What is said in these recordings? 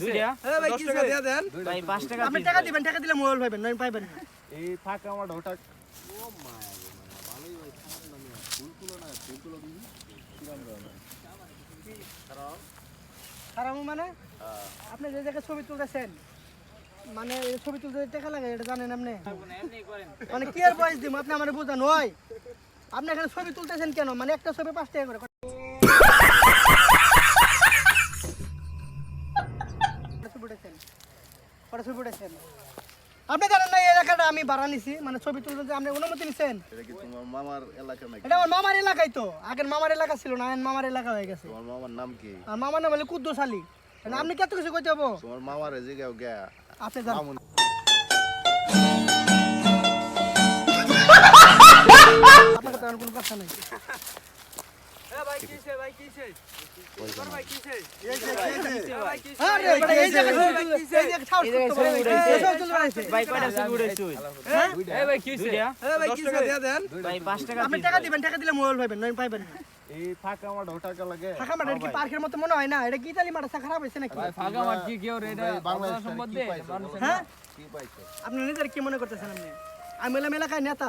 দুইটা ভাই 10 টাকা দিয়ে দেন ভাই 5 টাকা আপনি টাকা দিবেন, টাকা দিলে মোবাইল পাইবেন, নয় পাইবেন না। এই ফাঁকা আমার ওটা ও মায়া ভালোই হয় খারাপ না মিয়া ফুলগুলো না ফুলগুলো দিবি কিরাম দাও না খারাপ মানে আপনি যে জায়গায় ছবি তুলতেছেন, মানে এই ছবি তুলতে টাকা লাগে এটা জানেন আপনি? এমনি করেন মানে কি আর বয়স দিম আপনি আমারে বোঝান হয়? আপনি এখানে ছবি তুলতেছেন কেন? মানে একটা ছবি 5 টাকা করে। আপনি জানেন না এই এলাকাটা আমি ভাড়া নিছি, মানে ছবি তুলতে আপনি অনুমতি নিছেন? এটা কি তোমার মামার এলাকা নাকি এটা আমার মামার এলাকায় তো, আগের মামার এলাকা ছিল না, এখন মামার এলাকা হয়ে গেছে। তোমার মামার নাম কি আর মামার নাম হলো কুদ্দুস আলী। আপনি কত কিছু কইতে হবো? তোমার মামার এই জায়গায় গয়া আপনি জানেন মামুন আপনার তো কোনো কথা নাই। ভাই কয়টা ছবি উড়াইছো এই ভাই কি হইছে ভাই 10 টাকা দিয়ে দেন ভাই 5 টাকা আপনি টাকা দিবেন, টাকা দিলে মোবাইল পাইবেন, নয় পাইবেন না। এই ফাঁকা আমার টাকা লাগে ফাঁকা মাঠ কি পার্কের মতো মনে হয় না? এটা কি ইতালি মাঠ খারাপ হয়েছে নাকি? ফাঁকা মার কি কেউ এটা বাংলাদেশ সম্বন্ধে হ্যাঁ কি পাইছো আপনি নিজের কি মনে করতেছেন? আপনি আমি হলাম এলাকায় নেতা।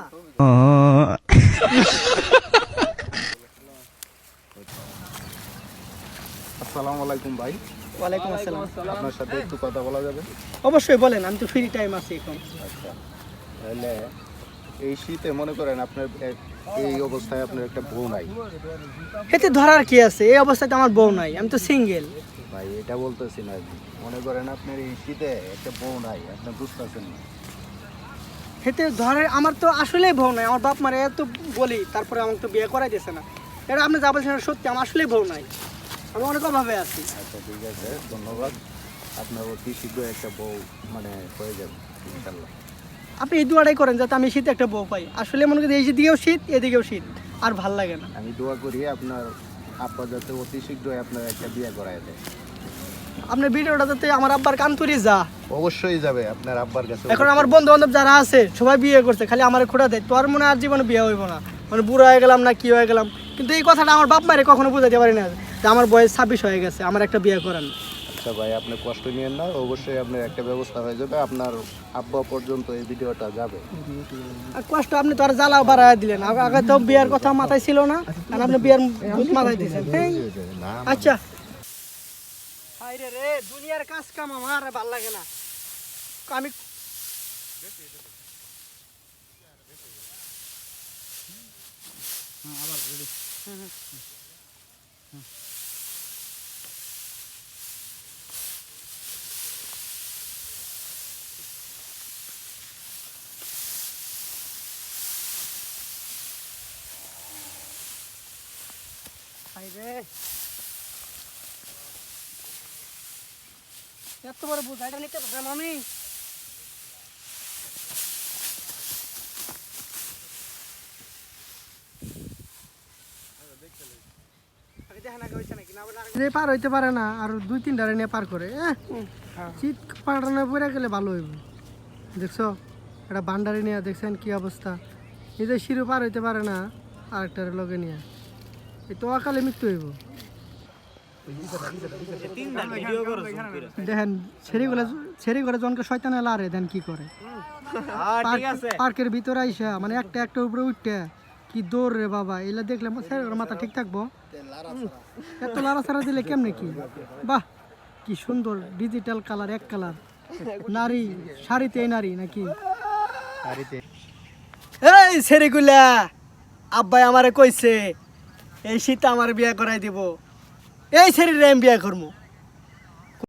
আসসালামু আলাইকুম ভাই ওয়ালাইকুম আসসালাম। আপনার সাথে একটু কথা বলা যাবে অবশ্যই বলেন, আমি তো ফ্রি টাইম আছি এখন। আচ্ছা তাহলে এই শীতে মনে করেন আপনার এই অবস্থায় আপনার একটা বউ নাই এতে ধরার কি আছে? এই অবস্থায় তো আমার বউ নাই, আমি তো সিঙ্গেল। ভাই এটা বলতেছি না মনে করেন আপনার এই শীতে একটা বউ নাই আপনি বুঝতেছেন না এতে ধরে আমার তো আসলেই বউ নাই। আমার বাপ মারে এত বলি, তারপরে আমাকে তো বিয়ে করাই দিয়েছে না। এটা আপনি যা বলছেন সত্যি, আমার আসলেই বউ নাই, আমি অনেক অভাবে আছি। আচ্ছা ঠিক আছে ধন্যবাদ আপনার অতি শীঘ্র একটা বউ মানে হয়ে যাবে ইনশাল্লাহ আপনি এই দুয়াটাই করেন যাতে আমি শীতে একটা বউ পাই। আসলে মনে করি এই দিকেও শীত, এদিকেও শীত, আর ভাল লাগে না। আমি দোয়া করি আপনার আব্বা যাতে অতি শীঘ্রই আপনার একটা বিয়ে করায় দেয় আপনার ভিডিওটা যাতে আমার আব্বার কান তুরি যা। অবশ্যই যাবে আপনার আব্বার কাছে এখন আমার বন্ধু বান্ধব যারা আছে সবাই বিয়ে করছে, খালি আমার খোঁড়া দেয়। তোর মনে আর জীবনে বিয়ে হইব না, মানে বুড়ো হয়ে গেলাম না কি হয়ে গেলাম। কিন্তু এই কথাটা আমার বাপ মায়ের কখনো বুঝাতে পারি না যে আমার বয়স 26 হয়ে গেছে, আমার একটা বিয়ে করান। আচ্ছা ভাই আপনি কষ্ট নিয়েন না অবশ্যই আপনার একটা ব্যবস্থা হয়ে যাবে আপনার আব্বা পর্যন্ত এই ভিডিওটা যাবে আর কষ্ট আপনি তো আর জ্বালা বাড়ায় দিলেন। আগে তো বিয়ের কথা মাথায় ছিল না, আর আপনি বিয়ের ভূত মাথায় দিয়েছেন। আচ্ছা হাইরে রে, দুনিয়ার কাজ কাম আমার ভাল লাগে না। আমি এত বড় বোঝাইটা নিতে পারলাম আমি? পার হইতে পারে না, আর 2-3 নিয়ে পার করে শীত পাড়ানো পড়ে গেলে ভালো হইব। দেখছো এটা বান্ডারি নিয়ে দেখছেন কি অবস্থা? নিজের শিরু পার হইতে পারে না, আরেকটার লগে নিয়ে এই তো অকালে মৃত্যু হইব। দেখেন ছেড়ি করে জনকে শয়তানে লারে দেন কি করে পার্কের ভিতরে আইসা, মানে একটা উপরে উঠতে কি দৌড় রে বাবা। এগুলা দেখলে মাথা ঠিক থাকবো? এত লাড়াছাড়া দিলে কেমনে কি? বাহ কি সুন্দর ডিজিটাল কালার, এক কালার নারী শাড়িতে নারী নাকি এই ছেড়িগুলা আব্বাই আমারে কইছে এই শীতে আমার বিয়ে করাই দিব। এই ছেড়িরে আমি বিয়ে করবো।